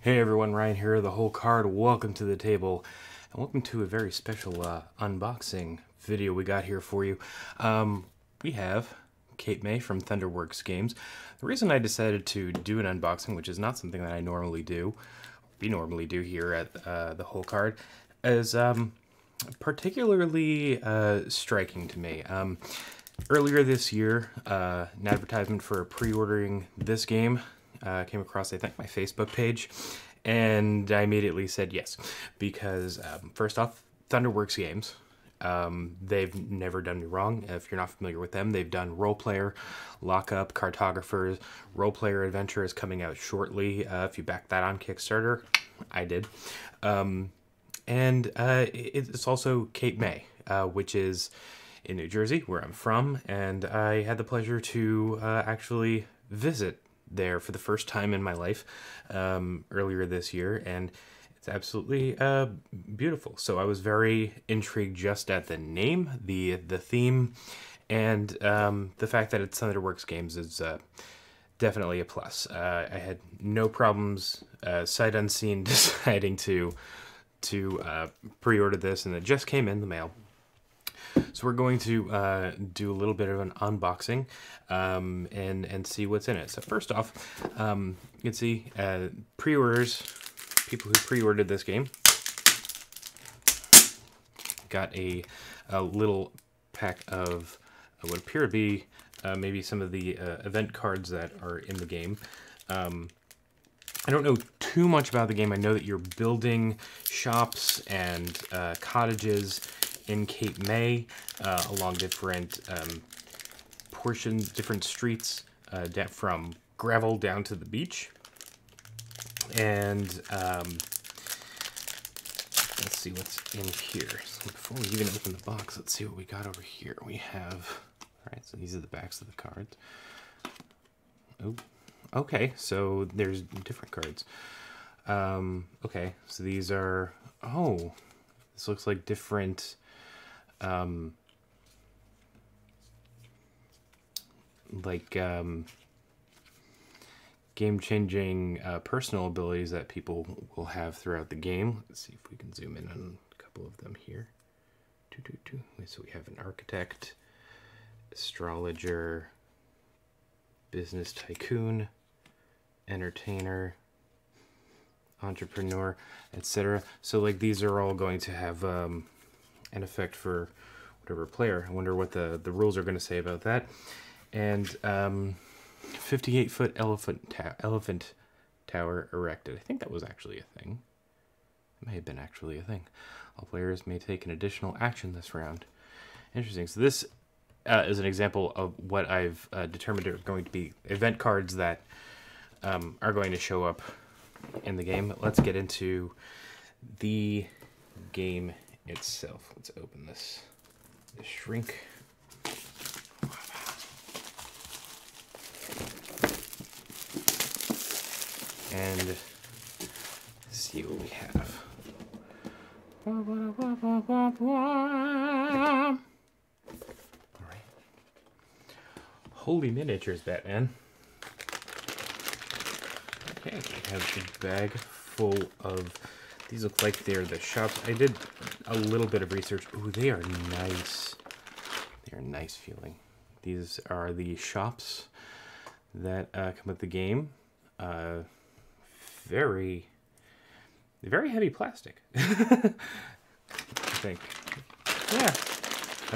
Hey everyone, Ryan here, the whole card. Welcome to the table, and welcome to a very special unboxing video we got here for you. We have Cape May from Thunderworks Games. The reason I decided to do an unboxing, which is not something that we normally do here at the whole card, is particularly striking to me. Earlier this year, an advertisement for pre-ordering this game came across, I think, my Facebook page, and I immediately said yes, because first off, Thunderworks Games, they've never done me wrong. If you're not familiar with them, they've done Role Player, Lockup, Cartographers. Role Player Adventure is coming out shortly. If you back that on Kickstarter, I did. And it's also Cape May, which is in New Jersey, where I'm from, and I had the pleasure to actually visit there for the first time in my life earlier this year, and it's absolutely beautiful. So I was very intrigued just at the name, the theme, and the fact that it's Thunderworks Games is definitely a plus. I had no problems sight unseen deciding to pre-order this, and it just came in the mail. So we're going to do a little bit of an unboxing and see what's in it. So first off, you can see pre-orders, people who pre-ordered this game got a little pack of what appear to be maybe some of the event cards that are in the game. I don't know too much about the game. I know that you're building shops and cottages in Cape May along different portions, different streets, from gravel down to the beach. And let's see what's in here. So before we even open the box, let's see what we got over here. We have, all right, so these are the backs of the cards. Oh, okay, so there's different cards. Okay, so these are, oh, this looks like different game-changing personal abilities that people will have throughout the game. Let's see if we can zoom in on a couple of them here. So we have an architect, astrologer, business tycoon, entertainer, entrepreneur, etc. So like these are all going to have an effect for whatever player. I wonder what the rules are going to say about that. And 58-foot elephant tower erected. I think that was actually a thing. It may have been actually a thing. All players may take an additional action this round. Interesting. So this is an example of what I've determined are going to be event cards that are going to show up in the game. Let's get into the game itself. Let's open this shrink. And see what we have. Alright. Holy miniatures, Batman. Okay, we have a bag full of, these look like they're the shops. I did a little bit of research. Ooh, they are nice. They are nice feeling. These are the shops that come with the game. Very heavy plastic. I think. Yeah.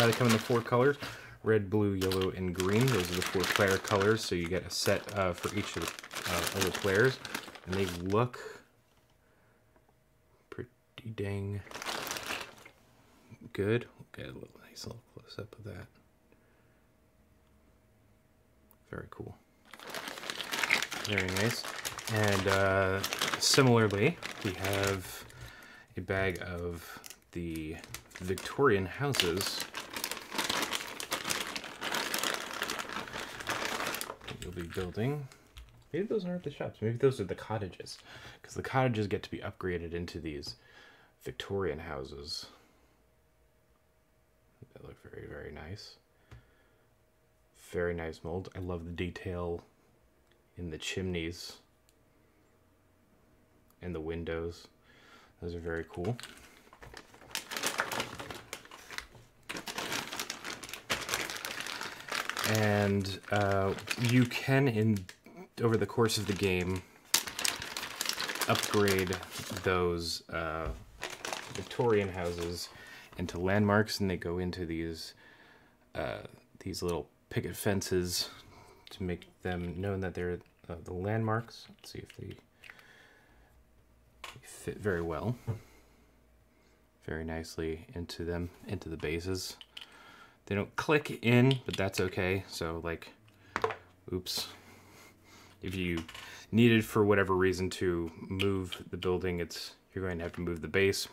They come in the 4 colors: red, blue, yellow, and green. Those are the 4 player colors, so you get a set for each of the players, and they look pretty dang good. We'll get a nice little close up of that. Very cool. Very nice. And similarly, we have a bag of the Victorian houses. You'll be building. Maybe those aren't the shops. Maybe those are the cottages, because the cottages get to be upgraded into these Victorian houses. They look very, very nice. Very nice mold. I love the detail in the chimneys and the windows. Those are very cool. And you can, over the course of the game, upgrade those Victorian houses into landmarks, and they go into these little picket fences to make them known that they're the landmarks. Let's see if they fit very well, very nicely into the bases. They don't click in, but that's okay. So, like, oops. If you needed for whatever reason to move the building, you're going to have to move the base,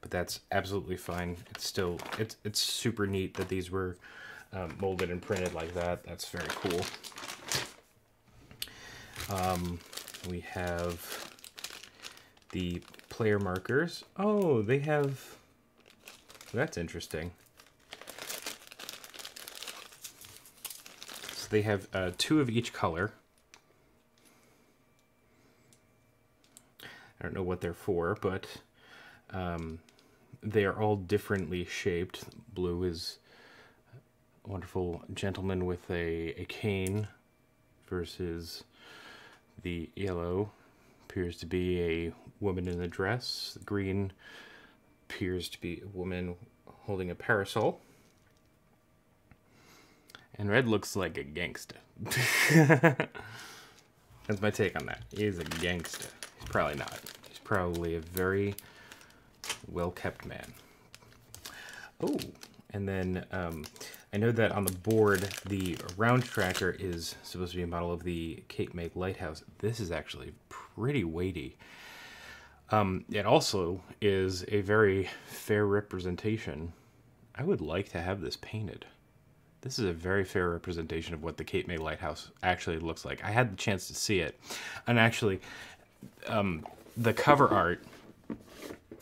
but that's absolutely fine. It's super neat that these were molded and printed like that. That's very cool. We have the player markers. Oh, they have. That's interesting. So they have 2 of each color. I don't know what they're for, but they are all differently shaped. Blue is a wonderful gentleman with a cane versus the yellow appears to be a woman in a dress. The green appears to be a woman holding a parasol. And red looks like a gangster. That's my take on that. He's a gangster. He's probably not. He's probably a very well-kept man. Oh, and then I know that on the board, the round tracker is supposed to be a model of the Cape May Lighthouse. This is actually pretty weighty. It also is a very fair representation. I would like to have this painted. This is a very fair representation of what the Cape May Lighthouse actually looks like. I had the chance to see it. And actually, the cover art,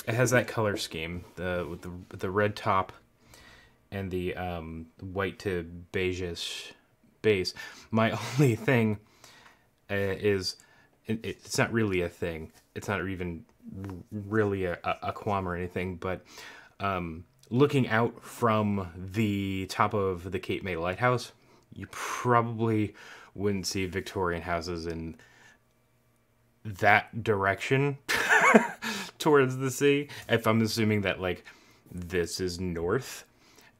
it has that color scheme, with the red top and the white to beigeish base. My only thing is, it's not really a thing. It's not even really a qualm or anything, but looking out from the top of the Cape May Lighthouse, you probably wouldn't see Victorian houses in that direction towards the sea. If I'm assuming that, like, this is north,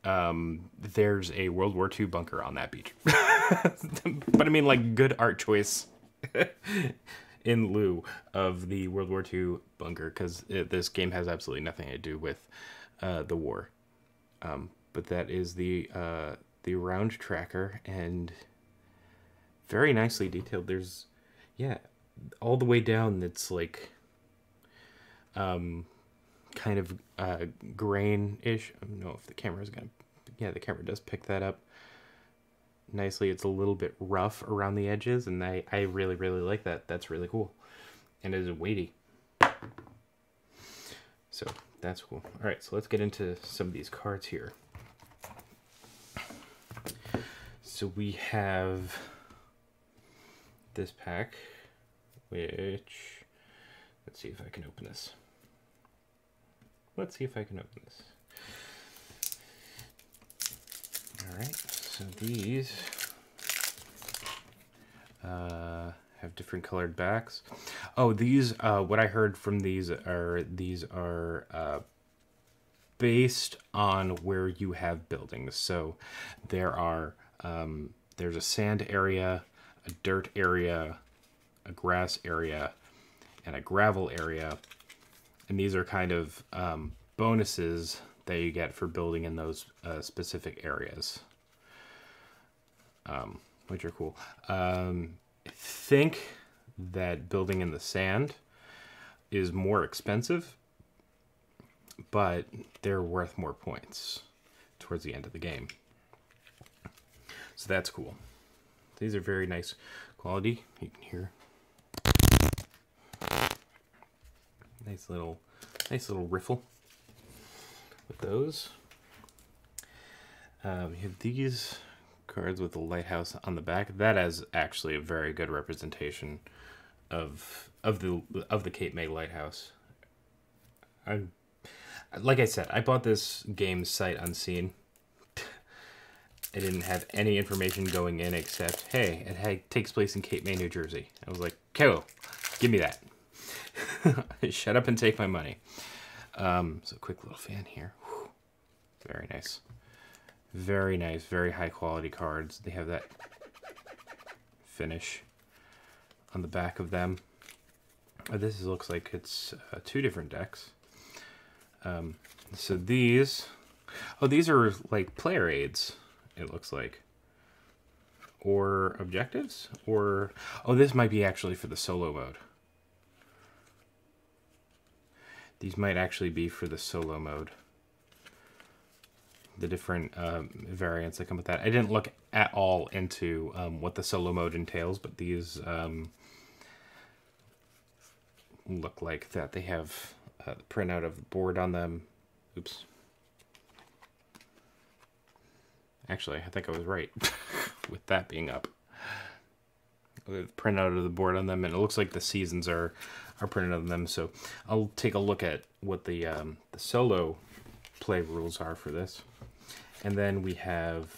there's a World War II bunker on that beach. But I mean, like, good art choice in lieu of the World War II bunker, because this game has absolutely nothing to do with the war. But that is the round tracker, and very nicely detailed. There's, yeah, all the way down, it's like kind of grain-ish. I don't know if the camera's gonna, yeah, the camera does pick that up nicely. It's a little bit rough around the edges, and I really, really like that. That's really cool. And it is weighty. So that's cool. All right, so let's get into some of these cards here. So we have this pack, which, let's see if I can open this. Let's see if I can open this. All right, so these have different colored backs. Oh, these, what I heard from these are based on where you have buildings. So there are, there's a sand area, a dirt area, a grass area, and a gravel area. And these are kind of bonuses that you get for building in those specific areas, which are cool. I think that building in the sand is more expensive, but they're worth more points towards the end of the game. So that's cool. These are very nice quality. You can hear. Nice little riffle with those. We have these cards with the lighthouse on the back. That is actually a very good representation of the Cape May Lighthouse. Like I said, I bought this game sight unseen. I didn't have any information going in except, hey, it takes place in Cape May, New Jersey. I was like, cool, give me that. Shut up and take my money. So quick little fan here. Whew. Very nice. Very nice, very high quality cards. They have that finish on the back of them. This looks like it's 2 different decks. So these are like player aids, it looks like. Or objectives? Or, oh, this might be actually for the solo mode. These might actually be for the solo mode. The different variants that come with that. I didn't look at all into what the solo mode entails, but these look like that. They have the printout of the board on them. Oops. Actually, I think I was right with that being up. The printout of the board on them, and it looks like the seasons are printed on them. So I'll take a look at what the solo play rules are for this. And then we have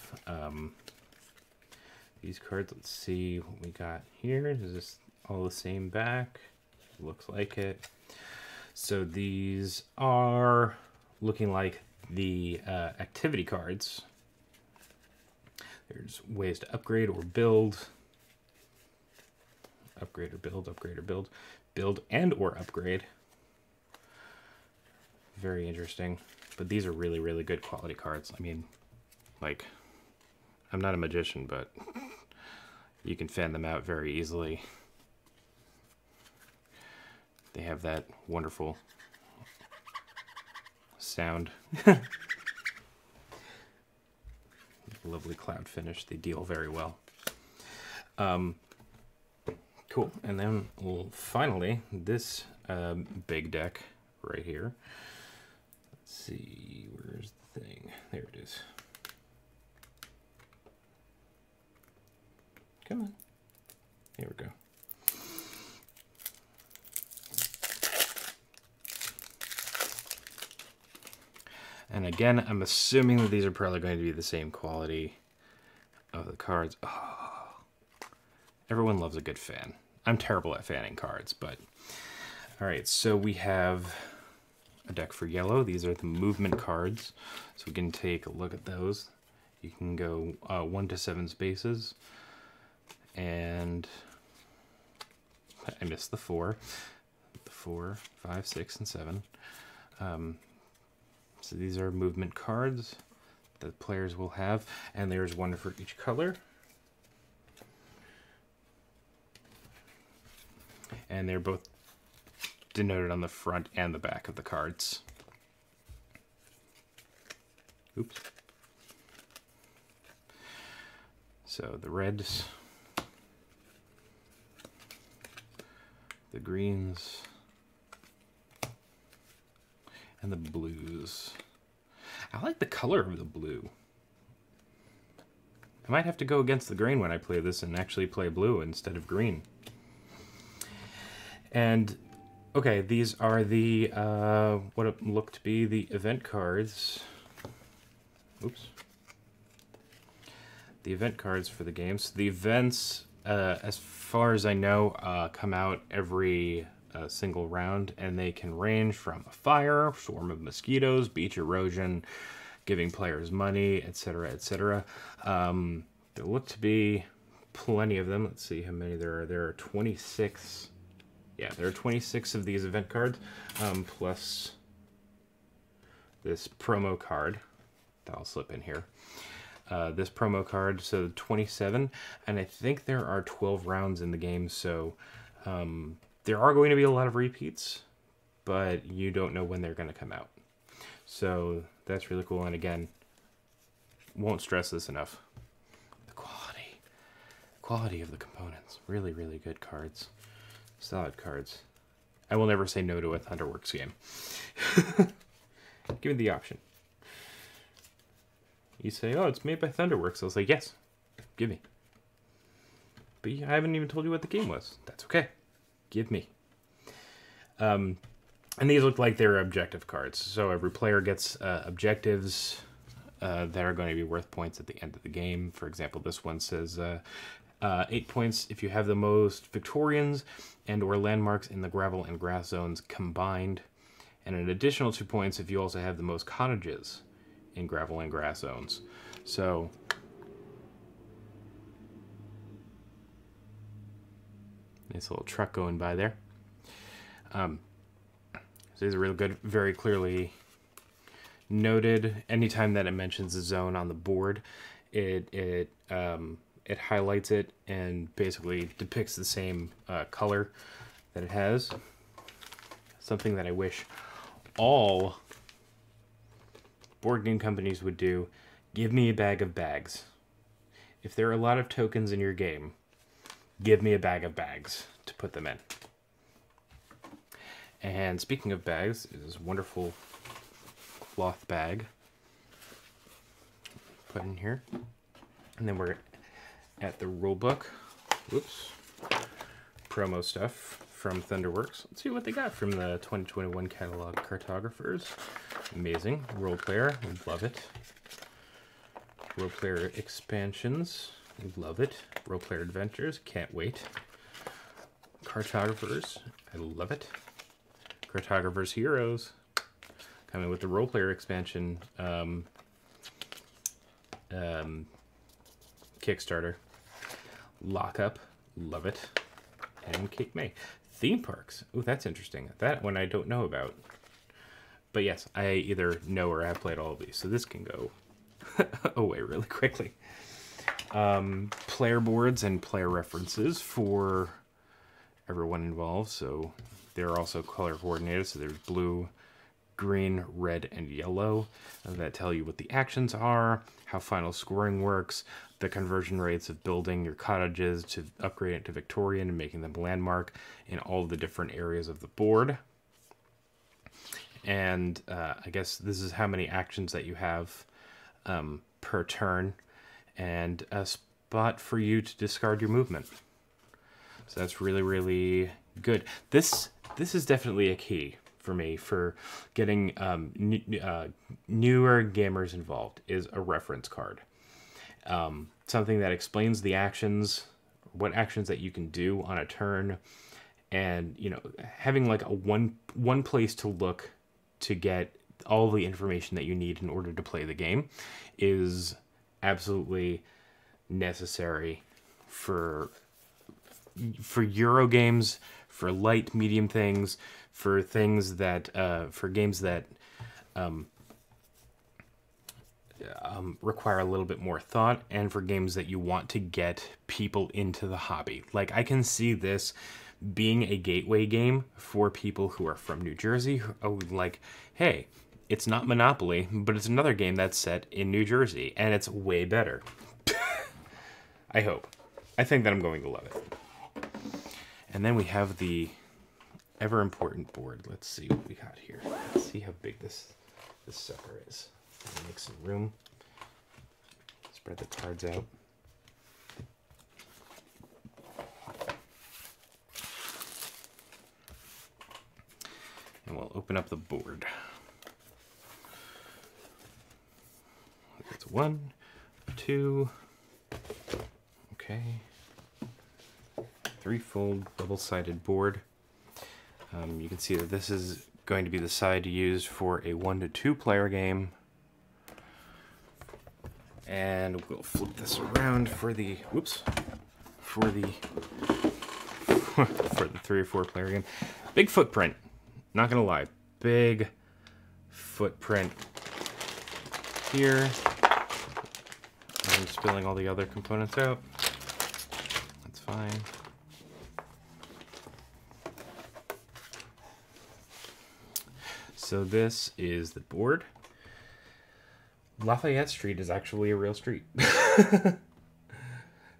these cards. Let's see what we got here. Is this all the same back? Looks like it. So these are looking like the activity cards. There's ways to upgrade or build. Upgrade or build, upgrade or build. Build and or upgrade. Very interesting. But these are really, really good quality cards. I mean, like, I'm not a magician, but you can fan them out very easily. They have that wonderful sound. Lovely cloud finish. They deal very well. Cool. And then finally, this big deck right here. Let's see, where's the thing? There it is. Come on. Here we go. And again, I'm assuming that these are probably going to be the same quality of the cards. Oh, everyone loves a good fan. I'm terrible at fanning cards, but... Alright, so we have a deck for yellow. These are the movement cards. So we can take a look at those. You can go 1 to 7 spaces. And I missed the 4. The 4, 5, 6, and 7. So these are movement cards that players will have, and there's one for each color. And they're both denoted on the front and the back of the cards. Oops. So the reds, the greens, and the blues. I like the color of the blue. I might have to go against the grain when I play this and actually play blue instead of green. And, okay, these are the, what look to be the event cards. Oops. The event cards for the games. The events, as far as I know, come out every single round, and they can range from a fire, swarm of mosquitoes, beach erosion, giving players money, etc., etc. There look to be plenty of them. Let's see how many there are. There are 26. Yeah, there are 26 of these event cards, plus this promo card that I'll slip in here. This promo card, so 27, and I think there are 12 rounds in the game, so there are going to be a lot of repeats, but you don't know when they're going to come out. So that's really cool, and again, won't stress this enough. The quality of the components. Really, really good cards. Solid cards. I will never say no to a Thunderworks game. Give me the option. You say, oh, it's made by Thunderworks. I was like, yes, give me. But I haven't even told you what the game was. That's okay. Give me. And these look like they're objective cards. So every player gets objectives that are going to be worth points at the end of the game. For example, this one says 8 points if you have the most Victorians and or landmarks in the gravel and grass zones combined. And an additional 2 points if you also have the most cottages in gravel and grass zones. So nice little truck going by there. So these are really good, very clearly noted. Anytime that it mentions a zone on the board, it highlights it and basically depicts the same color that it has. Something that I wish all board game companies would do. Give me a bag of bags. If there are a lot of tokens in your game, give me a bag of bags to put them in. And speaking of bags, is this wonderful cloth bag. Put in here. And then we're at the rule book. Whoops. Promo stuff from Thunderworks. Let's see what they got from the 2021 catalog. Cartographers. Amazing. Role player. We love it. Role player expansions. We love it. Role player adventures. Can't wait. Cartographers. I love it. Cartographers Heroes. Coming with the role player expansion Kickstarter. Lockup. Love it. And Cape May. Theme parks. Ooh, that's interesting. That one I don't know about. But yes, I either know or have played all of these. So this can go away really quickly. Player boards and player references for everyone involved. So they're also color coordinated. So there's blue, green, red, and yellow that tell you what the actions are, how final scoring works, the conversion rates of building your cottages to upgrade it to Victorian and making them landmark in all the different areas of the board. And I guess this is how many actions that you have per turn, and a spot for you to discard your movement. So that's really, really good. This is definitely a key for me for getting newer gamers involved, is a reference card. Something that explains the actions, what actions that you can do on a turn, and having like a one place to look to get all the information that you need in order to play the game is absolutely necessary for Euro games, for light, medium things, for things that for games that require a little bit more thought, and for games that you want to get people into the hobby. Like, I can see this being a gateway game for people who are from New Jersey. Oh, like, hey, it's not Monopoly, but it's another game that's set in New Jersey, and it's way better. I hope. I think that I'm going to love it. And then we have the ever important board. Let's see what we got here. Let's see how big this sucker is. Make some room. Spread the cards out. And we'll open up the board. That's 1, 2, okay, 3-fold double-sided board. You can see that this is going to be the side to use for a 1 to 2 player game. And we'll flip this around for the, for the 3 or 4 player game. Big footprint, not gonna lie, big footprint here. I'm spilling all the other components out. That's fine. So this is the board. Lafayette Street is actually a real street.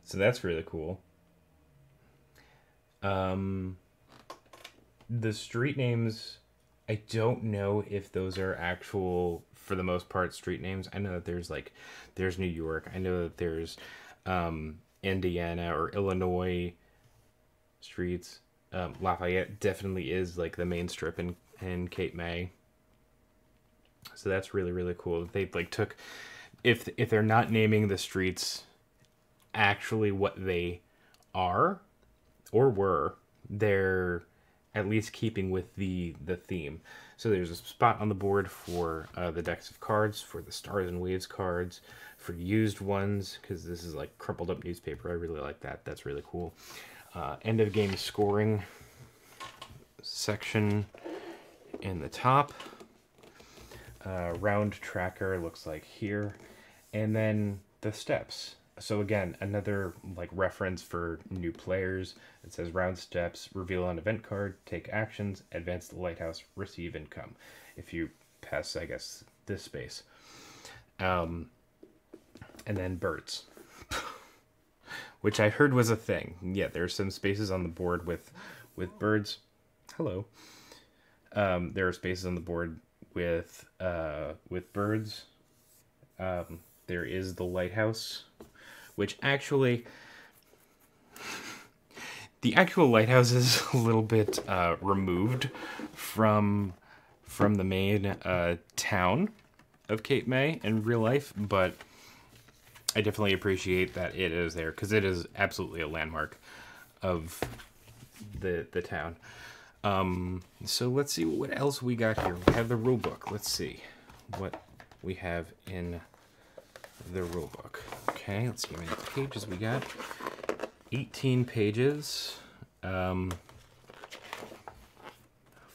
So that's really cool. The street names, I don't know if those are actual, for the most part, street names. I know that there's New York. I know that there's Indiana or Illinois streets. Lafayette definitely is like the main strip in Cape May. So that's really, really cool. They like took, if they're not naming the streets actually what they are or were, they're at least keeping with the theme. So there's a spot on the board for the decks of cards, for the Stars and Waves cards, for used ones, because this is like crumpled up newspaper. I really like that. That's really cool. End of game scoring section in the top. Round tracker looks like here. And then the steps. So again, another like reference for new players. It says round steps, reveal an event card, take actions, advance the lighthouse, receive income. If you pass, I guess, this space. And then birds. Which I heard was a thing. Yeah, there's some spaces on the board with birds. Hello. There are spaces on the board with birds. There is the lighthouse, which actually, the actual lighthouse is a little bit removed from the main town of Cape May in real life, but I definitely appreciate that it is there because it is absolutely a landmark of the town. So let's see what else we got here. We have the rule book. Let's see what we have in the rule book. Okay, let's see how many pages we got. 18 pages.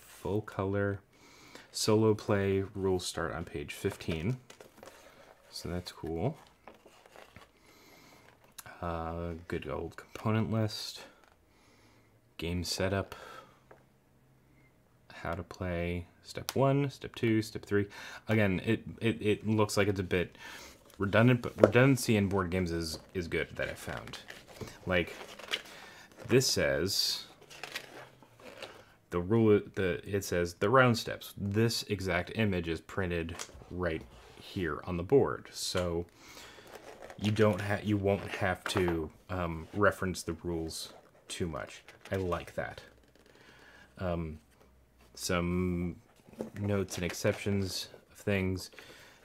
Full color. Solo play rules start on page 15. So that's cool. Good old component list. Game setup. How to play. Step 1, step 2, step 3. Again, it looks like it's a bit redundant, but redundancy in board games is good that I found. Like, this says it says the round steps. This exact image is printed right here on the board, so you won't have to reference the rules too much. I like that. Some notes and exceptions of things,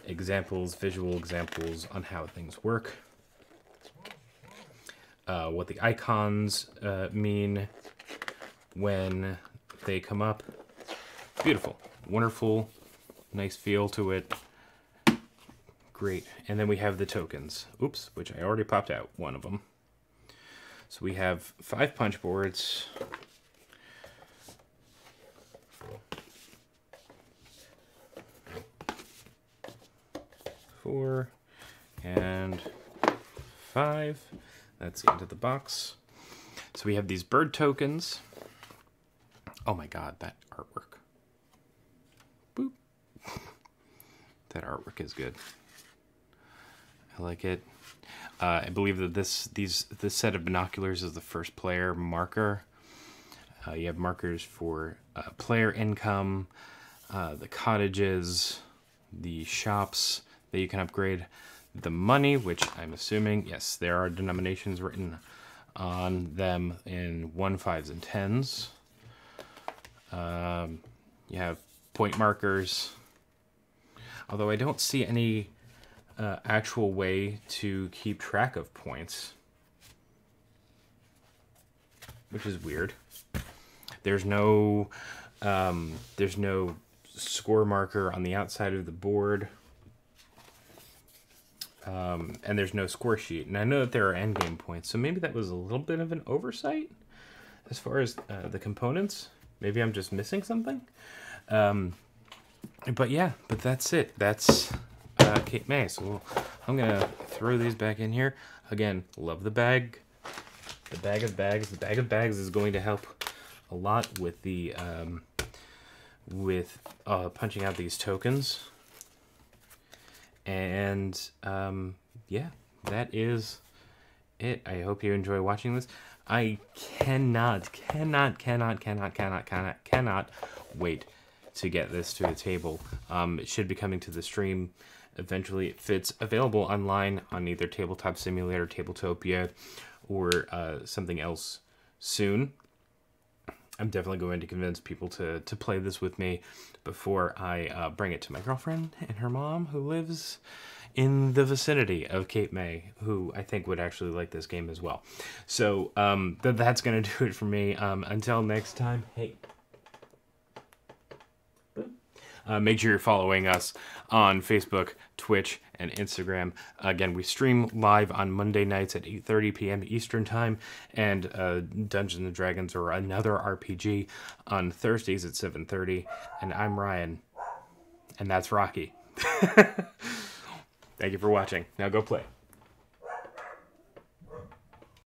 examples, visual examples on how things work, what the icons mean when they come up. Beautiful, wonderful, nice feel to it. Great. And then we have the tokens. Oops, which I already popped out one of them. So we have 5 punch boards. Four and 5. That's the end of the box. So we have these bird tokens. Oh my god, that artwork. Boop. That artwork is good. I like it. I believe that this set of binoculars is the first player marker. You have markers for player income, the cottages, the shops that you can upgrade, the money, which I'm assuming, yes, there are denominations written on them in 1, 5s, and 10s. You have point markers, although I don't see any actual way to keep track of points, which is weird. There's no score marker on the outside of the board, and there's no score sheet. And I know that there are endgame points, so maybe that was a little bit of an oversight as far as the components. Maybe I'm just missing something. But yeah, but that's it. That's Cape May. So I'm gonna throw these back in here. Again, love the bag. The bag of bags. The bag of bags is going to help a lot with the punching out these tokens. And yeah, that is it. I hope you enjoy watching this. I cannot wait to get this to the table. It should be coming to the stream eventually. It's available online on either Tabletop Simulator, Tabletopia, or something else soon. I'm definitely going to convince people to play this with me before I bring it to my girlfriend and her mom, who lives in the vicinity of Cape May, who I think would actually like this game as well. So that's going to do it for me. Until next time, hey. Make sure you're following us on Facebook, Twitch, and Instagram. Again, we stream live on Monday nights at 8:30 p.m. Eastern Time, and Dungeons & Dragons or another RPG on Thursdays at 7:30. And I'm Ryan, and that's Rocky. Thank you for watching. Now go play.